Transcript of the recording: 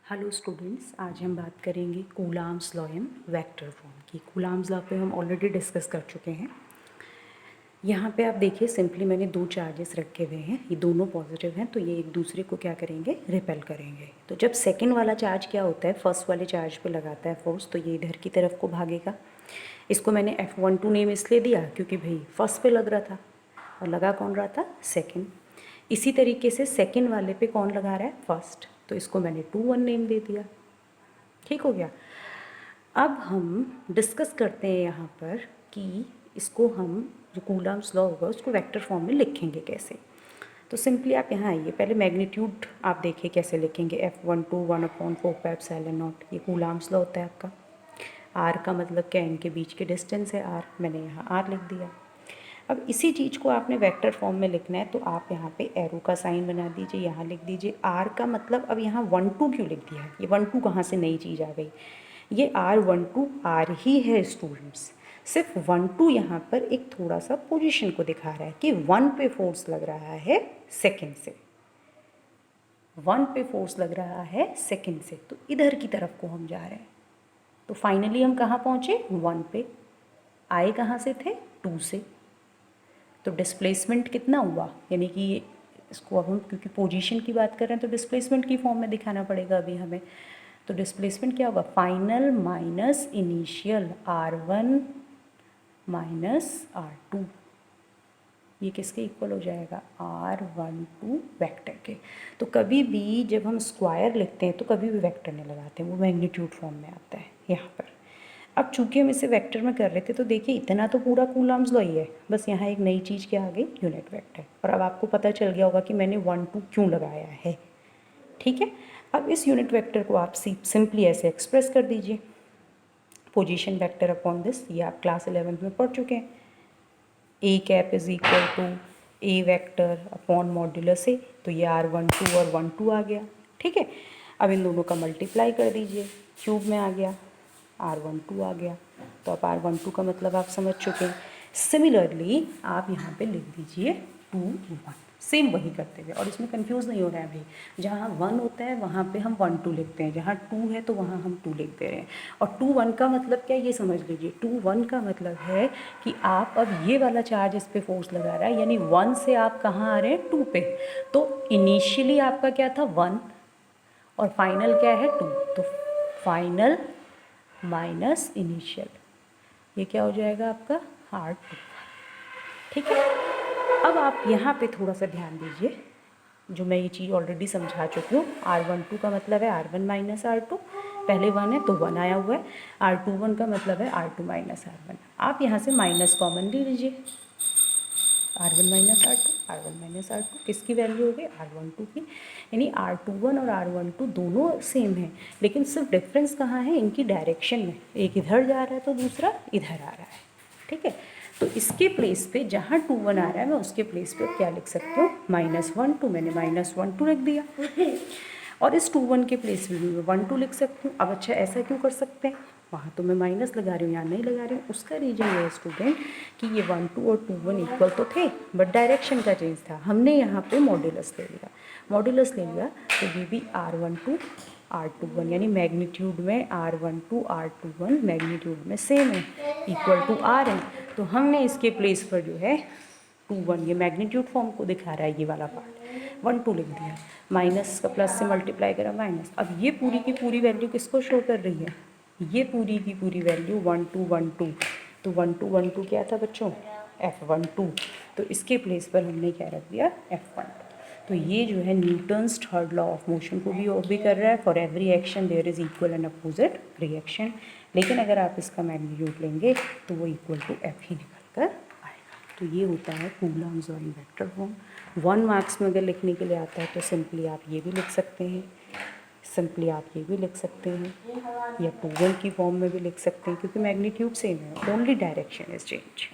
Hello students, आज हम बात करेंगे coulombs law in vector form की। कूलाम्स लॉ पे हम ऑलरेडी डिस्कस कर चुके हैं। यहाँ पे आप देखिए, सिंपली मैंने दो चार्जेस रखे हुए हैं, ये दोनों पॉजिटिव हैं, तो ये एक दूसरे को क्या करेंगे, रिपेल करेंगे। तो जब सेकंड वाला चार्ज क्या होता है, फर्स्ट वाले चार्ज पे लगाता है फोर्स, तो ये इधर की तरफ को भागेगा। इसको मैंने F12 नेम इसलिए दिया क्योंकि भाई फर्स्ट पे लग रहा था और लगा कौन रहा था, सेकेंड। इसी तरीके से सेकेंड वाले पे कौन लगा रहा है, फर्स्ट, तो इसको मैंने 2-1 नेम दे दिया। ठीक हो गया। अब हम डिस्कस करते हैं यहाँ पर कि इसको हम जो कूलाम्स लॉ होगा उसको वेक्टर फॉर्म में लिखेंगे कैसे। तो सिंपली आप यहाँ आइए, पहले मैग्नीट्यूड आप देखिए कैसे लिखेंगे। F12 1/4πε0, ये कूलाम्स लॉ होता है आपका। आर का मतलब क्या, इनके बीच के डिस्टेंस है आर, मैंने यहाँ आर लिख दिया। अब इसी चीज़ को आपने वेक्टर फॉर्म में लिखना है, तो आप यहाँ पे एरो का साइन बना दीजिए, यहाँ लिख दीजिए आर का मतलब। अब यहाँ 1-2 क्यों लिख दिया है, ये 1-2 कहाँ से नई चीज़ आ गई, ये R12 आर ही है स्टूडेंट्स। सिर्फ 1-2 यहाँ पर एक थोड़ा सा पोजीशन को दिखा रहा है कि 1 पे फोर्स लग रहा है सेकेंड से, 1 पे फोर्स लग रहा है सेकेंड से, तो इधर की तरफ को हम जा रहे हैं। तो फाइनली हम कहाँ पहुँचे, 1 पे। आए कहाँ से थे, 2 से। तो डिस्प्लेसमेंट कितना हुआ, यानी कि इसको अब हम क्योंकि पोजीशन की बात कर रहे हैं तो डिस्प्लेसमेंट की फॉर्म में दिखाना पड़ेगा अभी हमें। तो डिस्प्लेसमेंट क्या होगा, final minus initial R1 minus R2, ये किसके इक्वल हो जाएगा, R12 वेक्टर के। तो कभी भी जब हम स्क्वायर लिखते हैं तो कभी भी वेक्टर नहीं लगाते हैं, वो मैग्नीट्यूड फॉर्म में आता है यहाँ पर। अब चूंकि हम इसे वेक्टर में कर रहे थे तो देखिए इतना तो पूरा कूलाम्स लॉ ही है, बस यहाँ एक नई चीज़ क्या आ गई, यूनिट वेक्टर। और अब आपको पता चल गया होगा कि मैंने 1-2 क्यों लगाया है। ठीक है, अब इस यूनिट वेक्टर को आप सिंपली ऐसे एक्सप्रेस कर दीजिए, पोजीशन वेक्टर अपॉन दिस। ये आप क्लास 11th में पढ़ चुके हैं। A cap is equal to A vector upon modulus A, तो ये R12 और 1-2 आ गया। ठीक है, अब इन दोनों का मल्टीप्लाई कर दीजिए, क्यूब में आ गया, R12 आ गया। तो अब R12 का मतलब आप समझ चुके हैं। सिमिलरली आप यहाँ पे लिख दीजिए 2-1, सेम वही करते हुए, और इसमें कंफ्यूज नहीं हो रहा है भाई। जहाँ 1 होता है वहाँ पे हम 1-2 लिखते हैं, जहाँ 2 है तो वहाँ हम 2 लिख दे रहे हैं। और 2-1 का मतलब क्या, ये समझ लीजिए। 2-1 का मतलब है कि आप अब ये वाला चार्ज इस पर फोर्स लगा रहा है, यानी 1 से आप कहाँ आ रहे हैं, 2 पे। तो इनिशियली आपका क्या था, 1, और फाइनल क्या है, 2। तो फाइनल माइनस इनिशियल, ये क्या हो जाएगा आपका, R2। ठीक है, अब आप यहाँ पे थोड़ा सा ध्यान दीजिए, जो मैं ये चीज़ ऑलरेडी समझा चुकी हूँ। R12 का मतलब है R1 माइनस R2, पहले 1 है तो 1 आया हुआ है। R21 का मतलब है R2 माइनस R1। आप यहाँ से माइनस कॉमन ले लीजिए, R1 minus R2, R1 minus R2 किसकी वैल्यू हो गई, R12 की। यानी R21 और R12 दोनों सेम हैं, लेकिन सिर्फ डिफरेंस कहाँ है, इनकी डायरेक्शन में। एक इधर जा रहा है तो दूसरा इधर आ रहा है। ठीक है, तो इसके प्लेस पे जहाँ 2-1 आ रहा है मैं उसके प्लेस पे क्या लिख सकती हूँ, -1-2, मैंने -1-2 लिख दिया। और इस 2-1 के प्लेस पे भी मैं 1-2 लिख सकती हूँ। अब अच्छा, ऐसा क्यों कर सकते हैं, वहाँ तो मैं माइनस लगा रही हूँ, यहाँ नहीं लगा रही हूँ। उसका रीजन ये है स्टूडेंट कि ये 1-2 और 2-1 इक्वल तो थे, बट डायरेक्शन का चेंज था। हमने यहाँ पे मॉड्यूलस ले लिया, मॉड्यूलस ले लिया, तो ये भी R12 R21, यानी मैग्नीट्यूड में R12 R21 मैग्नीट्यूड में सेम है, इक्वल टू R है। तो हमने इसके प्लेस पर जो है 2-1, ये मैग्नीट्यूड फॉर्म को दिखा रहा है, ये वाला पार्ट 1-2 लिख दिया, माइनस का प्लस से मल्टीप्लाई करा माइनस। अब ये पूरी की पूरी वैल्यू किसको शो कर रही है, ये पूरी की पूरी वैल्यू 1-2-1-2। तो 1-2-1-2 क्या था बच्चों, F12। तो इसके प्लेस पर हमने क्या रख दिया, F12। तो ये जो है Newton's third law of motion को भी ऑब्वी कर रहा है, for every action there is equal and opposite reaction. लेकिन अगर आप इसका मैग्नीट्यूड लेंगे तो वो इक्वल टू F ही निकल कर आएगा। तो ये होता है Coulomb's law in vector form. 1 marks में अगर लिखने के लिए आता है तो सिंपली आप ये भी लिख सकते हैं, सिंपली आप ये भी लिख सकते हैं, या 2-1 की फॉर्म में भी लिख सकते हैं, क्योंकि मैग्नीट्यूड सेम है, ओनली डायरेक्शन इज चेंज।